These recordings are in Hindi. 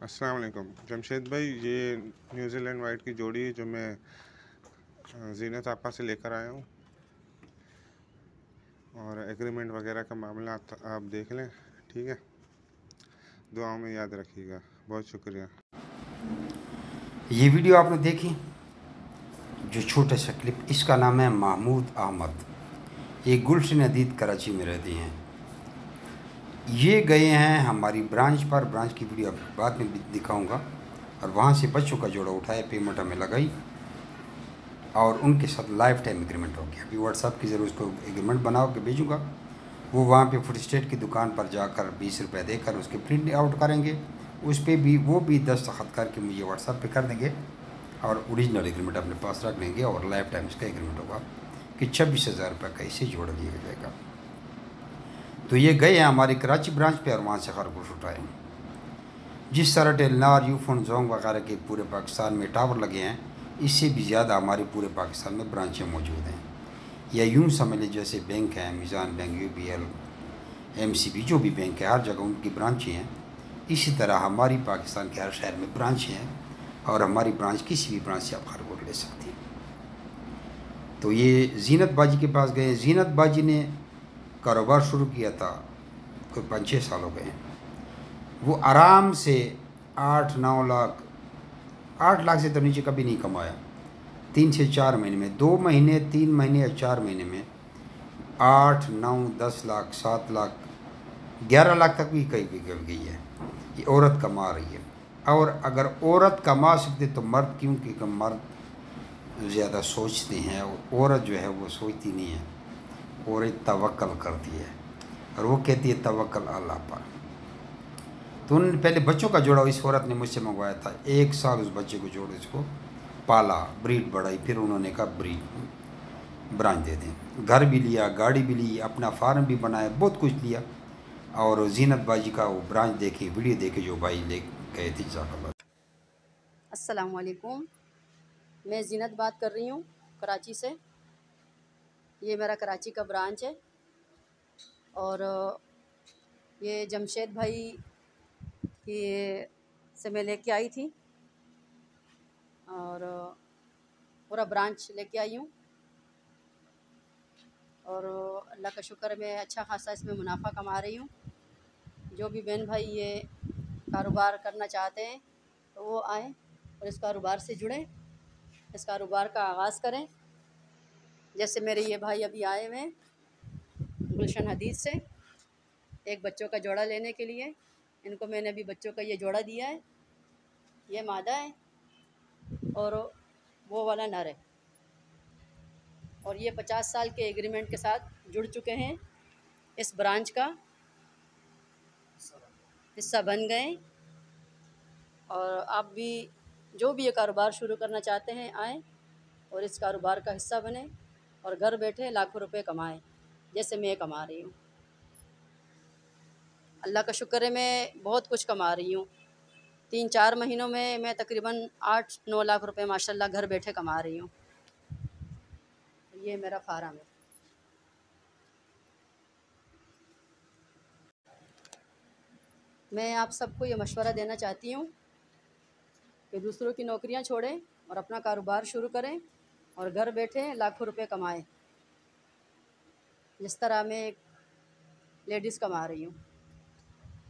अस्सलाम वालेकुम जमशेद भाई, ये न्यूजीलैंड वाइट की जोड़ी है जो मैं जीनत आपा से लेकर आया हूँ। और एग्रीमेंट वगैरह का मामला आप देख लें, ठीक है। दुआओं में याद रखिएगा। बहुत शुक्रिया। ये वीडियो आपने देखी, जो छोटा सा क्लिप, इसका नाम है महमूद अहमद। ये गुलशन हदीद कराची में रहते हैं। ये गए हैं हमारी ब्रांच पर। ब्रांच की वीडियो आपको बाद में भी दिखाऊंगा। और वहाँ से बच्चों का जोड़ा उठाया, पेमेंट हमें लगाई और उनके साथ लाइफ टाइम एग्रीमेंट हो गया। अभी व्हाट्सएप के ज़रिए उसको एग्रीमेंट बना के भेजूँगा। वो वहाँ पे फूड स्टेट की दुकान पर जाकर 20 रुपये देकर उसके प्रिंट आउट करेंगे। उस पर भी वो भी दस्तखत करके मुझे व्हाट्सएप पे कर देंगे और ओरिजिनल एग्रीमेंट अपने पास रख लेंगे। और लाइफ टाइम इसका एग्रीमेंट होगा कि 26,000 रुपये का इसे जोड़ दिया जाएगा। तो ये गए हैं हमारी कराची ब्रांच पे और वहाँ से खरगोश उठाए। जिस तरह टेलनार, यूफोन, जोंग वगैरह के पूरे पाकिस्तान में टावर लगे हैं, इससे भी ज़्यादा हमारे पूरे पाकिस्तान में ब्रांचें मौजूद हैं। या यूँ समझ लें जैसे बैंक हैं, मिज़ान बैंक, UBL, MCB, जो भी बैंक है हर जगह उनकी ब्रांचें हैं। इसी तरह हमारी पाकिस्तान के हर शहर में ब्रांचें हैं और हमारी ब्रांच किसी भी ब्रांच से आप खरगोश ले सकते हैं। तो ये जीनत बाजी के पास गए। जीनत बाजी ने कारोबार शुरू किया था, कोई 5-6 साल हो गए हैं। वो आराम से 8-9 लाख, 8 लाख से तो नीचे कभी नहीं कमाया। 3 से 4 महीने में, 2 महीने, 3 महीने या 4 महीने में 8, 9, 10 लाख, 7 लाख, 11 लाख तक भी कहीं गई है। ये औरत कमा रही है। और अगर औरत कमा सकते तो मर्द क्यों? क्योंकि मर्द ज़्यादा सोचते हैं और औरत जो है वो सोचती नहीं है। औरत तवक्कल करती है और वो कहती है तवक्कल अल्लाह पर। तो उन्होंने पहले बच्चों का जोड़ा इस औरत ने मुझसे मंगवाया था। 1 साल उस बच्चे को जोड़े, उसको पाला, ब्रीड बढ़ाई, फिर उन्होंने कहा ब्रीड ब्रांच दे दें। घर भी लिया, गाड़ी भी ली, अपना फार्म भी बनाया, बहुत कुछ लिया। और जीनत बाजी का वो ब्रांच देखे, वीडियो देखे जो भाई ले गए थे। जज़ाकल्लाह। अस्सलाम वालेकुम, मैं जीनत बात कर रही हूँ कराची से। ये मेरा कराची का ब्रांच है और ये जमशेद भाई की से मैं लेके आई थी और पूरा ब्रांच लेके आई हूँ। और अल्लाह का शुक्र है, मैं अच्छा खासा इसमें मुनाफा कमा रही हूँ। जो भी बहन भाई ये कारोबार करना चाहते हैं तो वो आएँ और इस कारोबार से जुड़ें, इस कारोबार का आगाज़ करें। जैसे मेरे ये भाई अभी आए हुए हैं गुलशन हदीद से एक बच्चों का जोड़ा लेने के लिए। इनको मैंने अभी बच्चों का ये जोड़ा दिया है। ये मादा है और वो वाला नर है। और ये 50 साल के एग्रीमेंट के साथ जुड़ चुके हैं, इस ब्रांच का हिस्सा बन गए। और आप भी जो भी ये कारोबार शुरू करना चाहते हैं आएँ और इस कारोबार का हिस्सा बने और घर बैठे लाखों रुपए कमाएं जैसे मैं कमा रही हूँ। अल्लाह का शुक्र है, मैं बहुत कुछ कमा रही हूँ। 3-4 महीनों में मैं तकरीबन 8-9 लाख रुपए माशाल्लाह घर बैठे कमा रही हूँ। ये मेरा फार्म है। मैं आप सबको ये मशवरा देना चाहती हूँ कि दूसरों की नौकरियाँ छोड़ें और अपना कारोबार शुरू करें और घर बैठे लाखों रुपए कमाएं, जिस तरह मैं एक लेडीज़ कमा रही हूँ।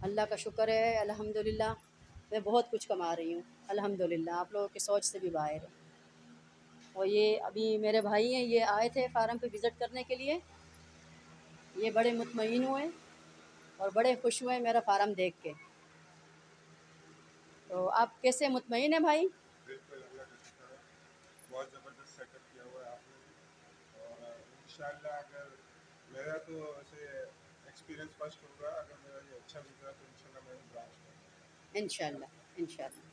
अल्लाह का शुक्र है, अल्हम्दुलिल्लाह मैं बहुत कुछ कमा रही हूँ अल्हम्दुलिल्लाह। आप लोगों की सोच से भी बाहर है। और ये अभी मेरे भाई हैं, ये आए थे फार्म पे विज़िट करने के लिए। ये बड़े मुतमईन हुए और बड़े खुश हुए मेरा फार्म देख के। तो आप कैसे मुतमईन हैं भाई? बिल्कुल, अल्लाह का शुक्र है। बहुत ज़बरदस्त सेटअप किया हुआ है आपने। और इंशाल्लाह अगर मेरा तो ऐसे एक्सपीरियंस फर्स्ट होगा, अगर मेरा ये अच्छा गुजरा तो इंशाल्लाह मैं ब्रांच इंशाल्लाह इंशाल्लाह।